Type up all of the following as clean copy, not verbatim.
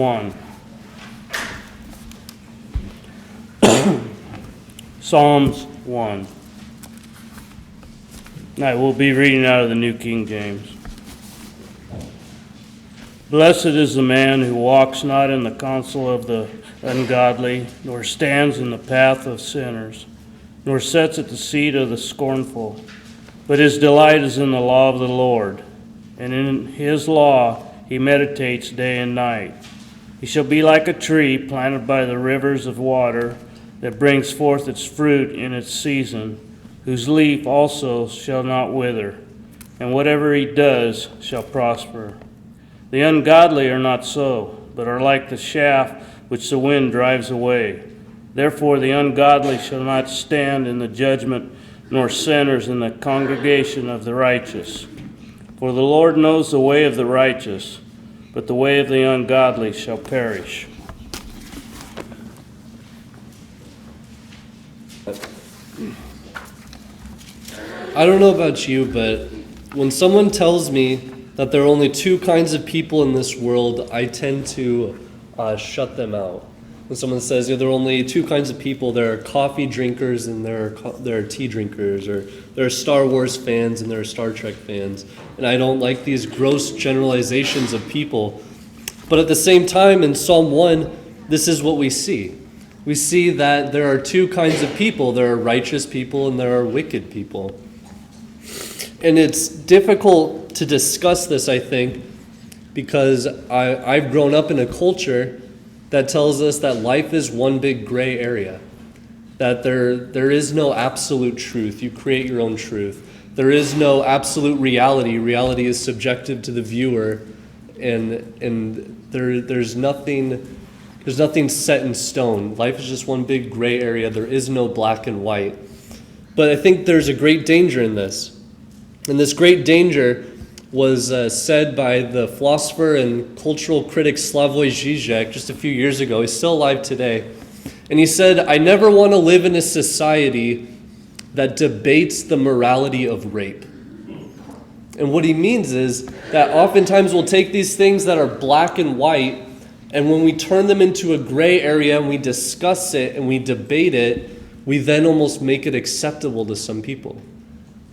1. Psalms 1. I will be reading out of the New King James. Blessed is the man who walks not in the counsel of the ungodly, nor stands in the path of sinners, nor sits at the seat of the scornful. But his delight is in the law of the Lord, and in his law he meditates day and night. He shall be like a tree planted by the rivers of water, that brings forth its fruit in its season, whose leaf also shall not wither, and whatever he does shall prosper. The ungodly are not so, but are like the chaff which the wind drives away. Therefore the ungodly shall not stand in the judgment, nor sinners in the congregation of the righteous. For the Lord knows the way of the righteous, but the way of the ungodly shall perish. I don't know about you, but when someone tells me that there are only two kinds of people in this world, I tend to shut them out. When someone says, there are only two kinds of people, there are coffee drinkers and there are tea drinkers, or there are Star Wars fans and there are Star Trek fans, and I don't like these gross generalizations of people. But at the same time, in Psalm 1, this is what we see. We see that there are two kinds of people. There are righteous people and there are wicked people. And it's difficult to discuss this, I think, because I've grown up in a culture that tells us that life is one big gray area, that there is no absolute truth. You create your own truth. There is no absolute reality. Reality is subjective to the viewer, and there's nothing set in stone. Life is just one big gray area. There is no black and white. But I think there's a great danger in this. And this great danger was said by the philosopher and cultural critic Slavoj Žižek just a few years ago. He's still alive today. And he said, "I never want to live in a society that debates the morality of rape." And what he means is that oftentimes we'll take these things that are black and white, and when we turn them into a gray area and we discuss it and we debate it, we then almost make it acceptable to some people.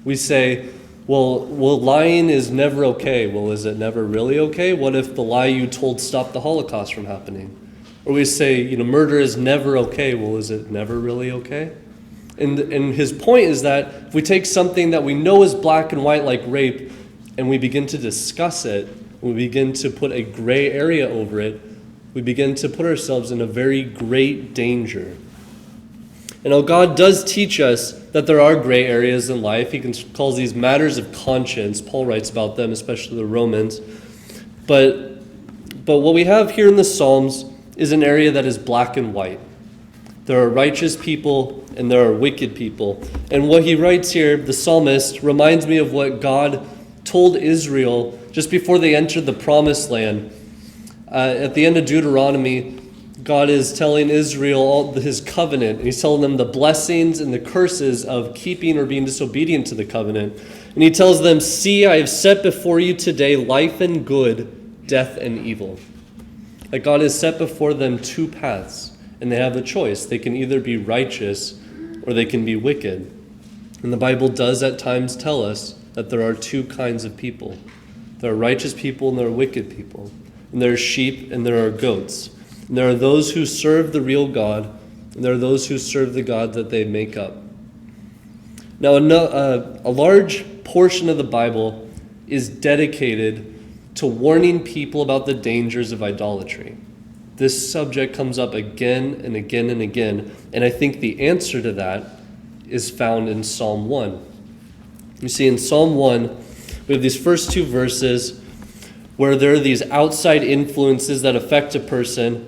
We say, well, lying is never okay. Well, is it never really okay? What if the lie you told stopped the Holocaust from happening? Or we say, murder is never okay. Well, is it never really okay? And his point is that if we take something that we know is black and white like rape, and we begin to discuss it, we begin to put a gray area over it, we begin to put ourselves in a very great danger. And now God does teach us that there are gray areas in life. He calls these matters of conscience. Paul writes about them, especially the Romans. But what we have here in the Psalms is an area that is black and white. There are righteous people and there are wicked people. And what he writes here, the psalmist, reminds me of what God told Israel just before they entered the promised land. At the end of Deuteronomy, God is telling Israel his covenant. He's telling them the blessings and the curses of keeping or being disobedient to the covenant. And he tells them, "See, I have set before you today life and good, death and evil." That God has set before them two paths, and they have the choice. They can either be righteous or they can be wicked. And the Bible does at times tell us that there are two kinds of people. There are righteous people and there are wicked people. And there are sheep and there are goats. And there are those who serve the real God, and there are those who serve the God that they make up. Now, a large portion of the Bible is dedicated to warning people about the dangers of idolatry. This subject comes up again and again and again, and I think the answer to that is found in Psalm 1. You see, in Psalm 1, we have these first two verses where there are these outside influences that affect a person.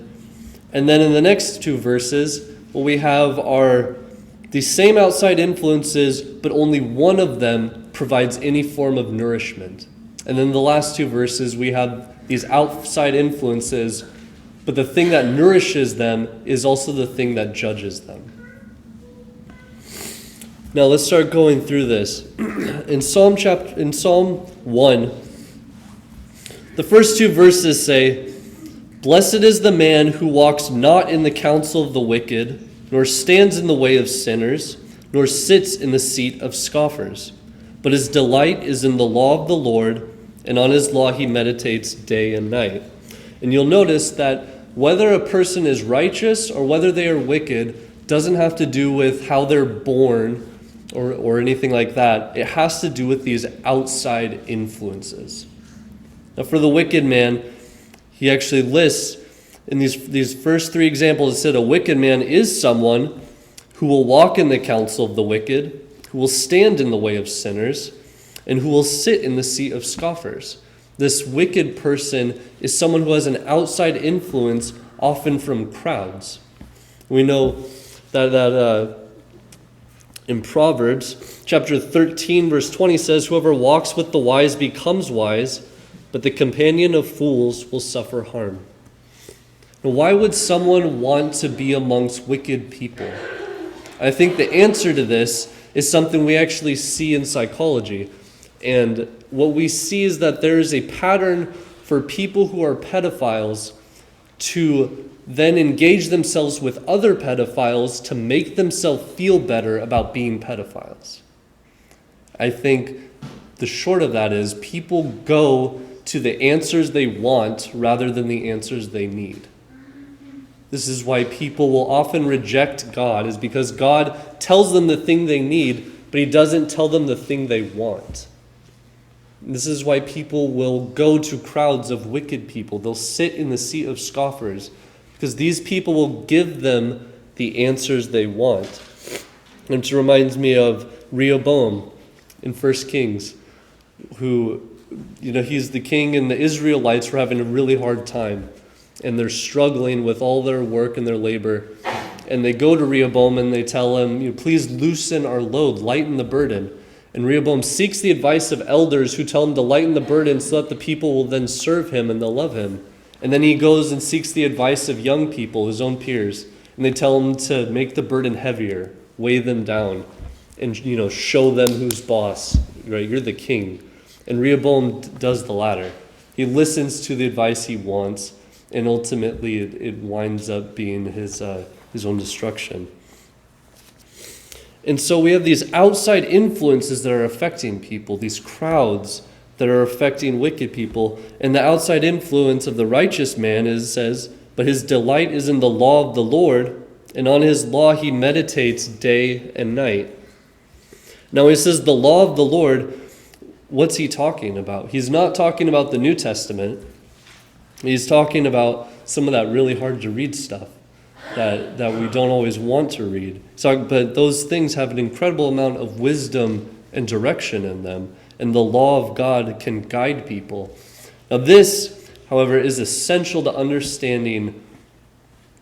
And then in the next two verses, what we have are these same outside influences, but only one of them provides any form of nourishment. And then the last two verses, we have these outside influences, but the thing that nourishes them is also the thing that judges them. Now let's start going through this. In Psalm 1, the first two verses say, Blessed is the man who walks not in the counsel of the wicked, nor stands in the way of sinners, nor sits in the seat of scoffers. But his delight is in the law of the Lord, and on his law he meditates day and night. And you'll notice that whether a person is righteous or whether they are wicked doesn't have to do with how they're born or anything like that. It has to do with these outside influences. Now, for the wicked man, he actually lists in these first three examples, it said a wicked man is someone who will walk in the counsel of the wicked, who will stand in the way of sinners, and who will sit in the seat of scoffers. This wicked person is someone who has an outside influence, often from crowds. We know that in Proverbs chapter 13, verse 20 says, "Whoever walks with the wise becomes wise, but the companion of fools will suffer harm." Now, why would someone want to be amongst wicked people? I think the answer to this is something we actually see in psychology. And what we see is that there is a pattern for people who are pedophiles to then engage themselves with other pedophiles to make themselves feel better about being pedophiles. I think the short of that is people go to the answers they want rather than the answers they need. This is why people will often reject God, is because God tells them the thing they need, but he doesn't tell them the thing they want. This is why people will go to crowds of wicked people. They'll sit in the seat of scoffers, because these people will give them the answers they want. And it reminds me of Rehoboam in 1 Kings, who, he's the king, and the Israelites were having a really hard time. And they're struggling with all their work and their labor. And they go to Rehoboam and they tell him, please loosen our load, lighten the burden. And Rehoboam seeks the advice of elders who tell him to lighten the burden so that the people will then serve him and they'll love him. And then he goes and seeks the advice of young people, his own peers. And they tell him to make the burden heavier, weigh them down, and show them who's boss. Right? You're the king. And Rehoboam does the latter. He listens to the advice he wants, and ultimately it winds up being his own destruction. And so we have these outside influences that are affecting people, these crowds that are affecting wicked people. And the outside influence of the righteous man says, but his delight is in the law of the Lord, and on his law he meditates day and night. Now he says the law of the Lord, what's he talking about? He's not talking about the New Testament. He's talking about some of that really hard to read stuff that we don't always want to read. But those things have an incredible amount of wisdom and direction in them, and the law of God can guide people. Now this, however, is essential to understanding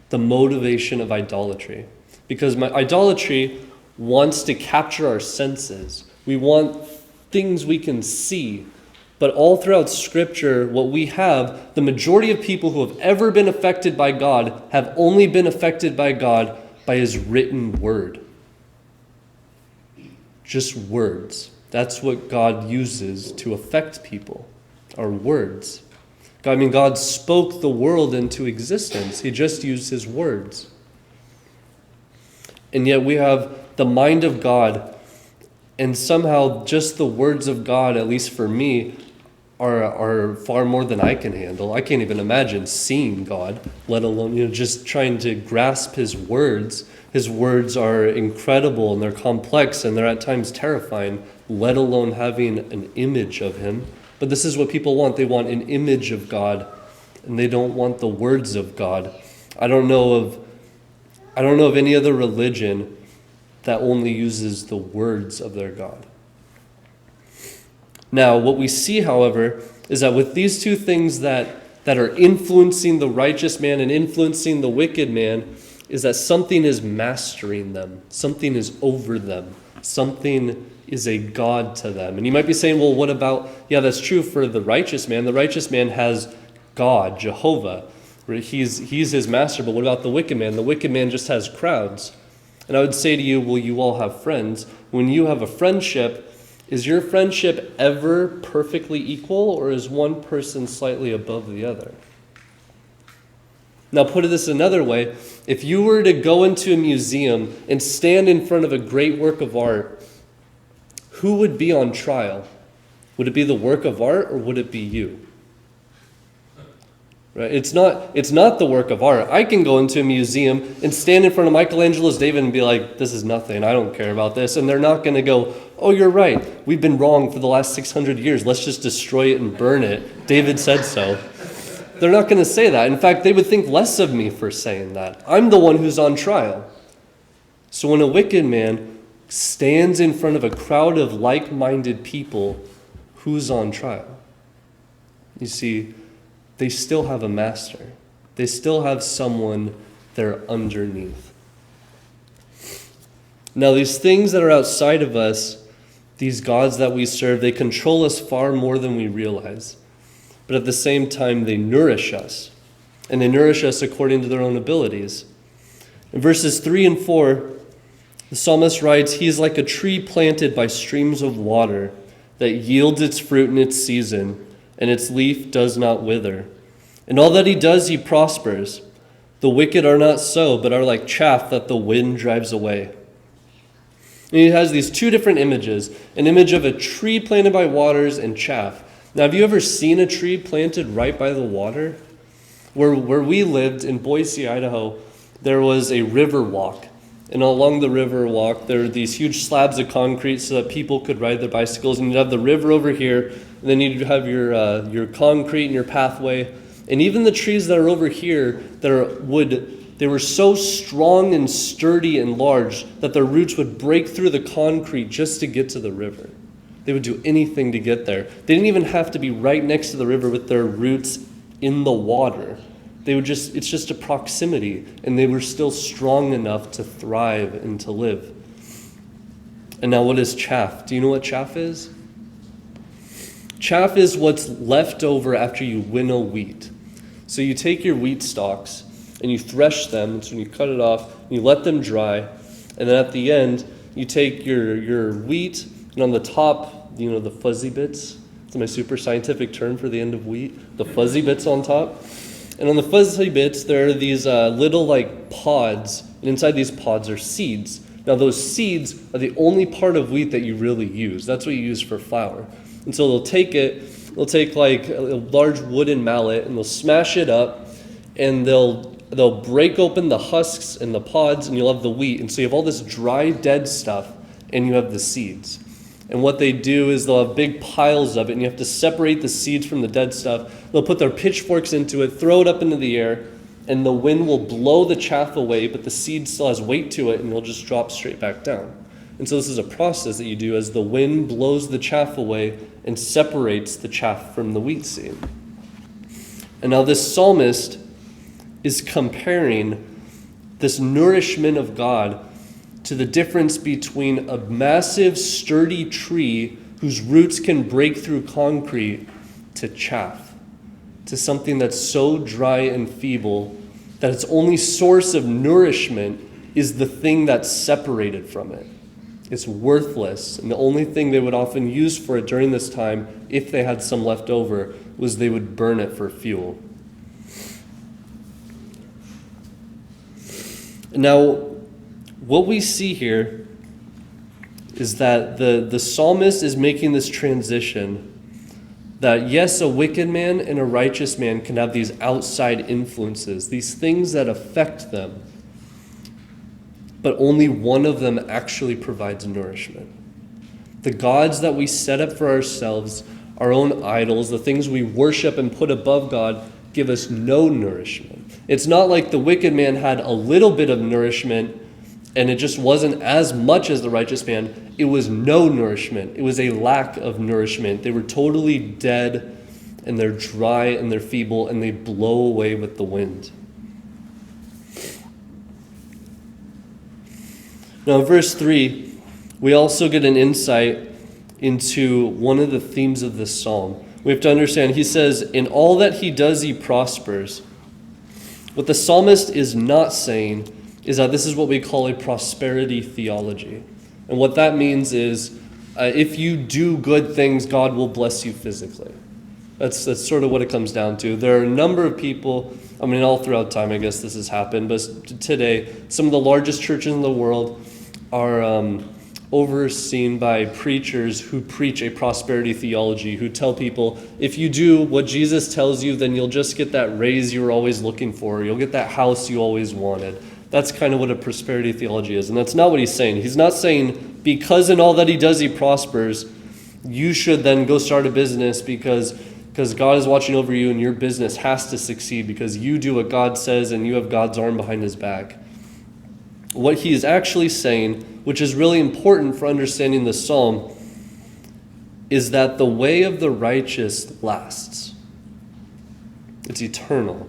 the motivation of idolatry. Because idolatry wants to capture our senses. We want things we can see. But all throughout Scripture, what we have, the majority of people who have ever been affected by God have only been affected by God by his written word. Just words. That's what God uses to affect people, are words. God spoke the world into existence. He just used his words. And yet we have the mind of God, and somehow just the words of God, at least for me, are far more than I can handle. I can't even imagine seeing God, let alone just trying to grasp his words. His words are incredible and they're complex and they're at times terrifying, let alone having an image of him. But this is what people want. They want an image of God, and they don't want the words of God. I don't know of any other religion that only uses the words of their God. Now, what we see, however, is that with these two things that are influencing the righteous man and influencing the wicked man, is that something is mastering them. Something is over them. Something is a god to them. And you might be saying, well, what about, yeah, that's true for the righteous man. The righteous man has God, Jehovah. He's his master, but what about the wicked man? The wicked man just has crowds. And I would say to you, well, you all have friends. When you have a friendship, is your friendship ever perfectly equal, or is one person slightly above the other? Now, put this another way, if you were to go into a museum and stand in front of a great work of art, who would be on trial? Would it be the work of art, or would it be you? Right? It's not the work of art. I can go into a museum and stand in front of Michelangelo's David and be like, this is nothing, I don't care about this. And they're not going to go, oh, you're right, we've been wrong for the last 600 years, let's just destroy it and burn it. David said so. They're not going to say that. In fact, they would think less of me for saying that. I'm the one who's on trial. So when a wicked man stands in front of a crowd of like-minded people, who's on trial? You see, they still have a master. They still have someone they're underneath. Now, these things that are outside of us, these gods that we serve, they control us far more than we realize. But at the same time, they nourish us. And they nourish us according to their own abilities. In verses 3 and 4, the psalmist writes, "He is like a tree planted by streams of water that yields its fruit in its season, and its leaf does not wither. And all that he does, he prospers. The wicked are not so, but are like chaff that the wind drives away." And he has these two different images, an image of a tree planted by waters and chaff. Now, have you ever seen a tree planted right by the water? Where we lived in Boise, Idaho, there was a river walk. And along the river walk, there were these huge slabs of concrete so that people could ride their bicycles. And you'd have the river over here, and then you'd have your concrete and your pathway. And even the trees that are over here, they were so strong and sturdy and large that their roots would break through the concrete just to get to the river. They would do anything to get there. They didn't even have to be right next to the river with their roots in the water. It's just a proximity, and they were still strong enough to thrive and to live. And now, what is chaff? Do you know what chaff is? Chaff is what's left over after you winnow wheat. So you take your wheat stalks and you thresh them, and so when you cut it off, you let them dry, and then at the end, you take your wheat, and on the top, the fuzzy bits. It's my super scientific term for the end of wheat. The fuzzy bits on top. And on the fuzzy bits, there are these little pods. And inside these pods are seeds. Now those seeds are the only part of wheat that you really use. That's what you use for flour. And so they'll take a large wooden mallet and they'll smash it up. And they'll break open the husks and the pods, and you'll have the wheat. And so you have all this dry, dead stuff, and you have the seeds. And what they do is they'll have big piles of it, and you have to separate the seeds from the dead stuff. They'll put their pitchforks into it, throw it up into the air, and the wind will blow the chaff away, but the seed still has weight to it, and it'll just drop straight back down. And so this is a process that you do as the wind blows the chaff away and separates the chaff from the wheat seed. And now this psalmist is comparing this nourishment of God to the difference between a massive, sturdy tree whose roots can break through concrete to chaff, to something that's so dry and feeble that its only source of nourishment is the thing that's separated from it. It's worthless, and the only thing they would often use for it during this time, if they had some left over, was they would burn it for fuel. Now, what we see here is that the psalmist is making this transition that, yes, a wicked man and a righteous man can have these outside influences, these things that affect them, but only one of them actually provides nourishment. The gods that we set up for ourselves, our own idols, the things we worship and put above God, give us no nourishment. It's not like the wicked man had a little bit of nourishment and it just wasn't as much as the righteous man. It was no nourishment. It was a lack of nourishment. They were totally dead, and they're dry, and they're feeble, and they blow away with the wind. Now in verse 3, we also get an insight into one of the themes of this psalm. We have to understand, he says, in all that he does, he prospers. What the psalmist is not saying is that this is what we call a prosperity theology. And what that means is if you do good things, God will bless you physically. That's sort of what it comes down to. There are a number of people, I mean, all throughout time, I guess this has happened, but today, some of the largest churches in the world are overseen by preachers who preach a prosperity theology, who tell people, if you do what Jesus tells you, then you'll just get that raise you were always looking for. You'll get that house you always wanted. That's kind of what a prosperity theology is. And that's not what he's saying. He's not saying because in all that he does he prospers, you should then go start a business because God is watching over you and your business has to succeed because you do what God says and you have God's arm behind his back. What he is actually saying, which is really important for understanding the psalm, is that the way of the righteous lasts. It's eternal.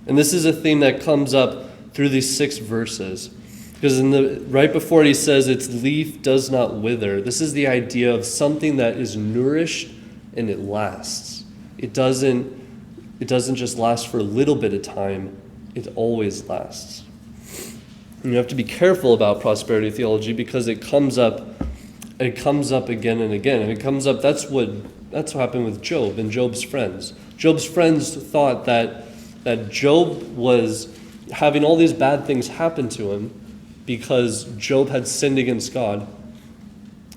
And this is a theme that comes up through these 6 verses. Because right before it he says, its leaf does not wither. This is the idea of something that is nourished and it lasts. It doesn't just last for a little bit of time. It always lasts. And you have to be careful about prosperity theology because it comes up again and again. And it comes up, that's what happened with Job and Job's friends. Job's friends thought that Job was having all these bad things happen to him because Job had sinned against God,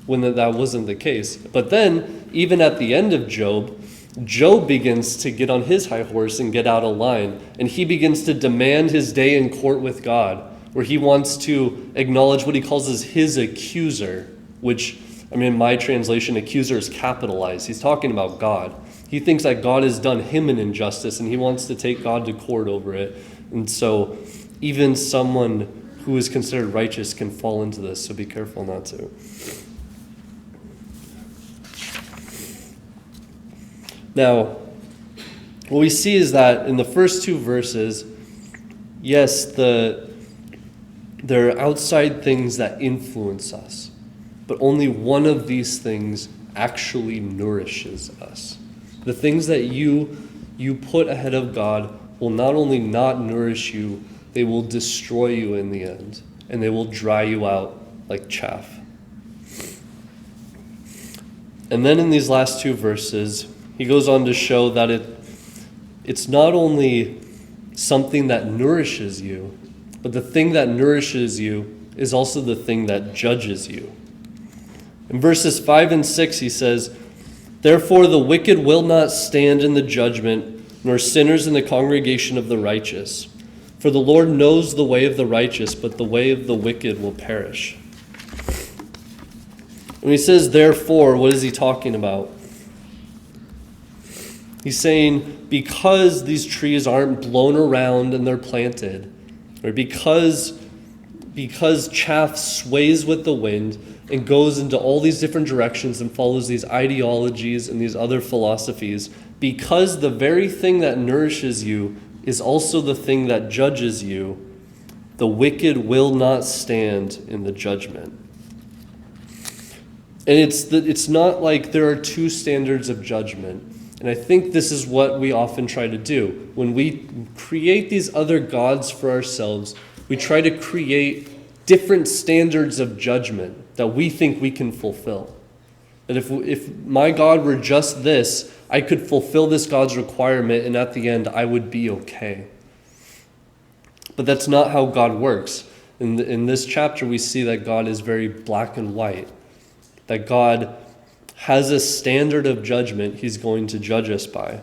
when that wasn't the case. But then, even at the end of Job begins to get on his high horse and get out of line. And he begins to demand his day in court with God, where he wants to acknowledge what he calls as his accuser, which, I mean, in my translation, accuser is capitalized. He's talking about God. He thinks that God has done him an injustice, and he wants to take God to court over it. And so even someone who is considered righteous can fall into this, so be careful not to. Now, what we see is that in the first 2 verses, yes, there are outside things that influence us, but only one of these things actually nourishes us. The things that you put ahead of God will not only not nourish you, they will destroy you in the end, and they will dry you out like chaff. And then in these last 2 verses, he goes on to show that it's not only something that nourishes you, but the thing that nourishes you is also the thing that judges you. In verses 5 and 6, he says, "Therefore the wicked will not stand in the judgment, nor sinners in the congregation of the righteous. For the Lord knows the way of the righteous, but the way of the wicked will perish." When he says therefore, what is he talking about? He's saying because these trees aren't blown around and they're planted, or because chaff sways with the wind and goes into all these different directions and follows these ideologies and these other philosophies, because the very thing that nourishes you is also the thing that judges you, the wicked will not stand in the judgment. And it's not like there are 2 standards of judgment. And I think this is what we often try to do. When we create these other gods for ourselves, we try to create different standards of judgment that we think we can fulfill. That if my God were just this, I could fulfill this God's requirement, and at the end, I would be okay. But that's not how God works. In this chapter, we see that God is very black and white. That God has a standard of judgment he's going to judge us by.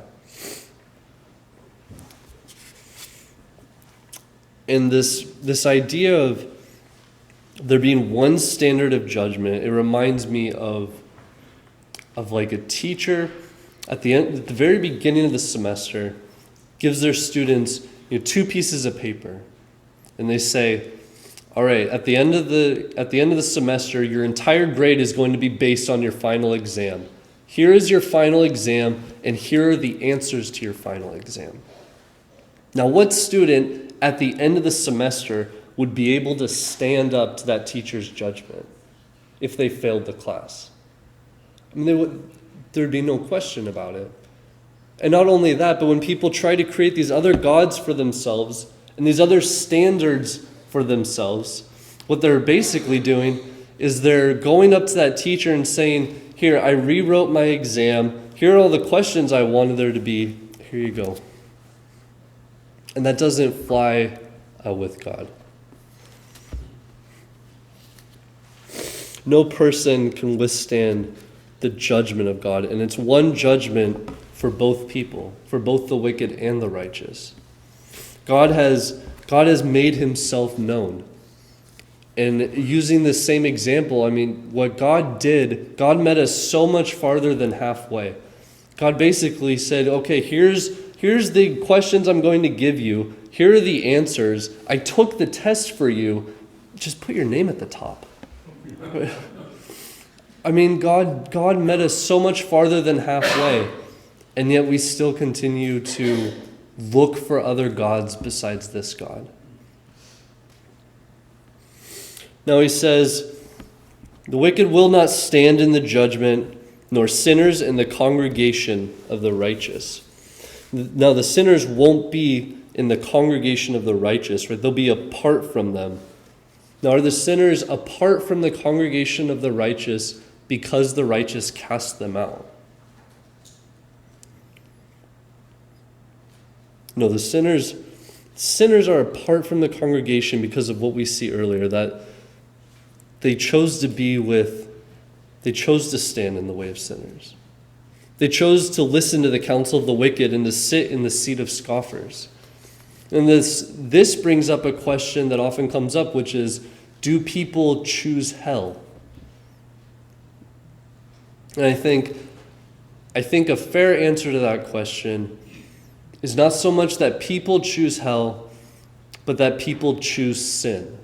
And this idea of there being one standard of judgment, it reminds me of like a teacher at the very beginning of the semester gives their students 2 pieces of paper, and they say, all right, at the end of the semester, your entire grade is going to be based on your final exam. Here is your final exam, and here are the answers to your final exam. Now, what student at the end of the semester would be able to stand up to that teacher's judgment if they failed the class? I mean, there'd be no question about it. And not only that, but when people try to create these other gods for themselves and these other standards for themselves, what they're basically doing is they're going up to that teacher and saying, here, I rewrote my exam. Here are all the questions I wanted there to be. Here you go. And that doesn't fly with God. No person can withstand the judgment of God, and it's one judgment for both people, for both the wicked and the righteous. God has made himself known. And using this same example, I mean, what God did, God met us so much farther than halfway. God basically said, okay, here's the questions I'm going to give you. Here are the answers. I took the test for you. Just put your name at the top. I mean, God met us so much farther than halfway, and yet we still continue to look for other gods besides this God. Now he says, the wicked will not stand in the judgment, nor sinners in the congregation of the righteous. Now the sinners won't be in the congregation of the righteous, right? They'll be apart from them. Now are the sinners apart from the congregation of the righteous because the righteous cast them out? No, the sinners are apart from the congregation because of what we see earlier, that they chose to stand in the way of sinners. They chose to listen to the counsel of the wicked and to sit in the seat of scoffers. And this brings up a question that often comes up, which is, do people choose hell? And I think a fair answer to that question is not so much that people choose hell, but that people choose sin.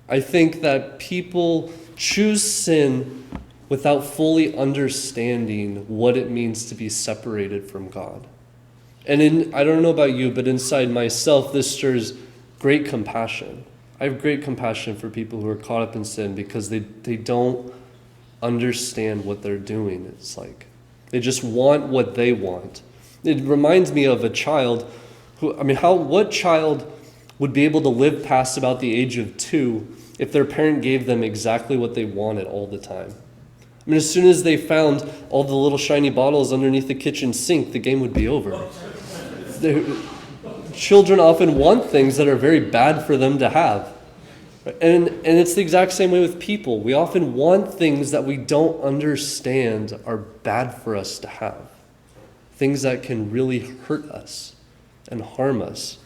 I think that people choose sin without fully understanding what it means to be separated from God. And I don't know about you, but inside myself, this stirs great compassion. I have great compassion for people who are caught up in sin because they don't understand what they're doing. It's like they just want what they want. It reminds me of a child what child would be able to live past about the age of 2 if their parent gave them exactly what they wanted all the time? I mean, as soon as they found all the little shiny bottles underneath the kitchen sink, the game would be over. Children often want things that are very bad for them to have. And it's the exact same way with people. We often want things that we don't understand are bad for us to have. Things that can really hurt us and harm us.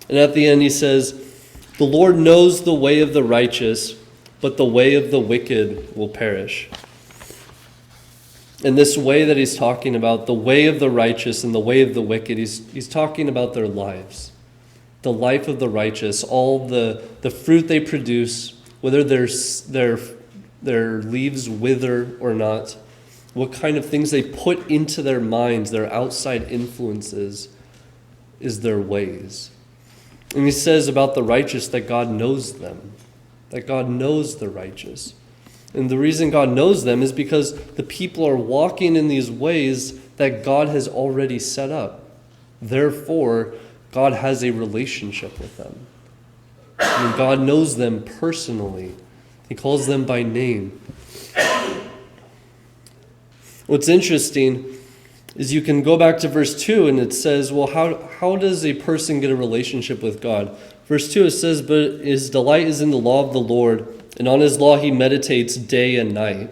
And at the end he says, the Lord knows the way of the righteous, but the way of the wicked will perish. And this way that he's talking about, the way of the righteous and the way of the wicked, he's talking about their lives. The life of the righteous, all the fruit they produce, whether their leaves wither or not, what kind of things they put into their minds, their outside influences, is their ways. And he says about the righteous that God knows them, that God knows the righteous. And the reason God knows them is because the people are walking in these ways that God has already set up. Therefore, God has a relationship with them. And God knows them personally. He calls them by name. What's interesting is you can go back to verse 2 and it says, well, how does a person get a relationship with God? Verse 2, it says, but his delight is in the law of the Lord, and on his law he meditates day and night.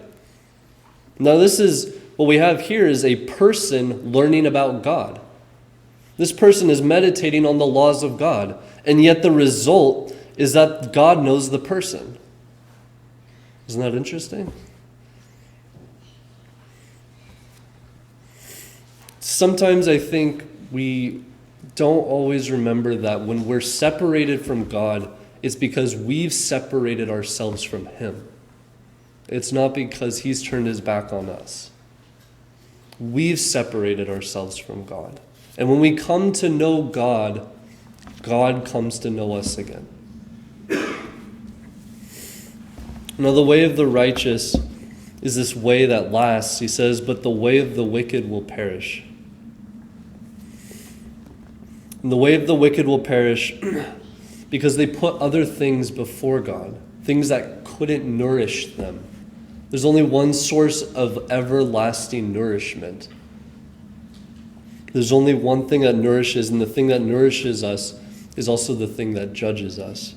Now what we have here is a person learning about God. This person is meditating on the laws of God, and yet the result is that God knows the person. Isn't that interesting? Sometimes I think we don't always remember that when we're separated from God, it's because we've separated ourselves from Him. It's not because He's turned His back on us. We've separated ourselves from God. And when we come to know God, God comes to know us again. Now, the way of the righteous is this way that lasts. He says, but the way of the wicked will perish. And the way of the wicked will perish because they put other things before God, things that couldn't nourish them. There's only one source of everlasting nourishment. There's only one thing that nourishes, and the thing that nourishes us is also the thing that judges us.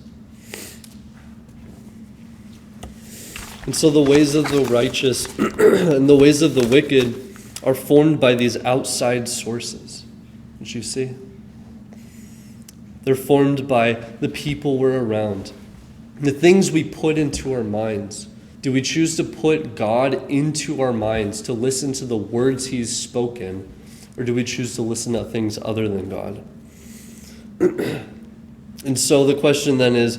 And so the ways of the righteous and the ways of the wicked are formed by these outside sources. Don't you see? They're formed by the people we're around, the things we put into our minds. Do we choose to put God into our minds, to listen to the words He's spoken, or do we choose to listen to things other than God? And so the question then is,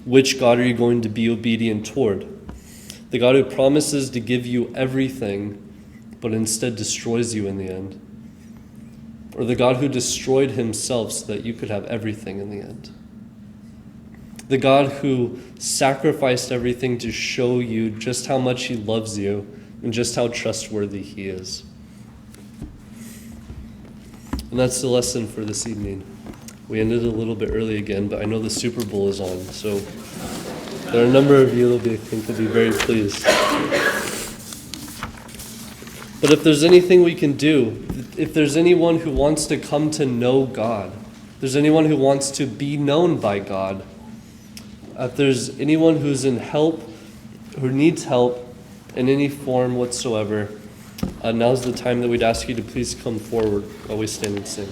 which God are you going to be obedient toward? The God who promises to give you everything, but instead destroys you in the end? Or the God who destroyed Himself so that you could have everything in the end? The God who sacrificed everything to show you just how much He loves you and just how trustworthy He is. And that's the lesson for this evening. We ended a little bit early again, but I know the Super Bowl is on, so there are a number of you that I think will be very pleased. But if there's anything we can do, if there's anyone who wants to come to know God, if there's anyone who wants to be known by God, if there's anyone who's in help, who needs help in any form whatsoever, now's the time that we'd ask you to please come forward while we stand and sing.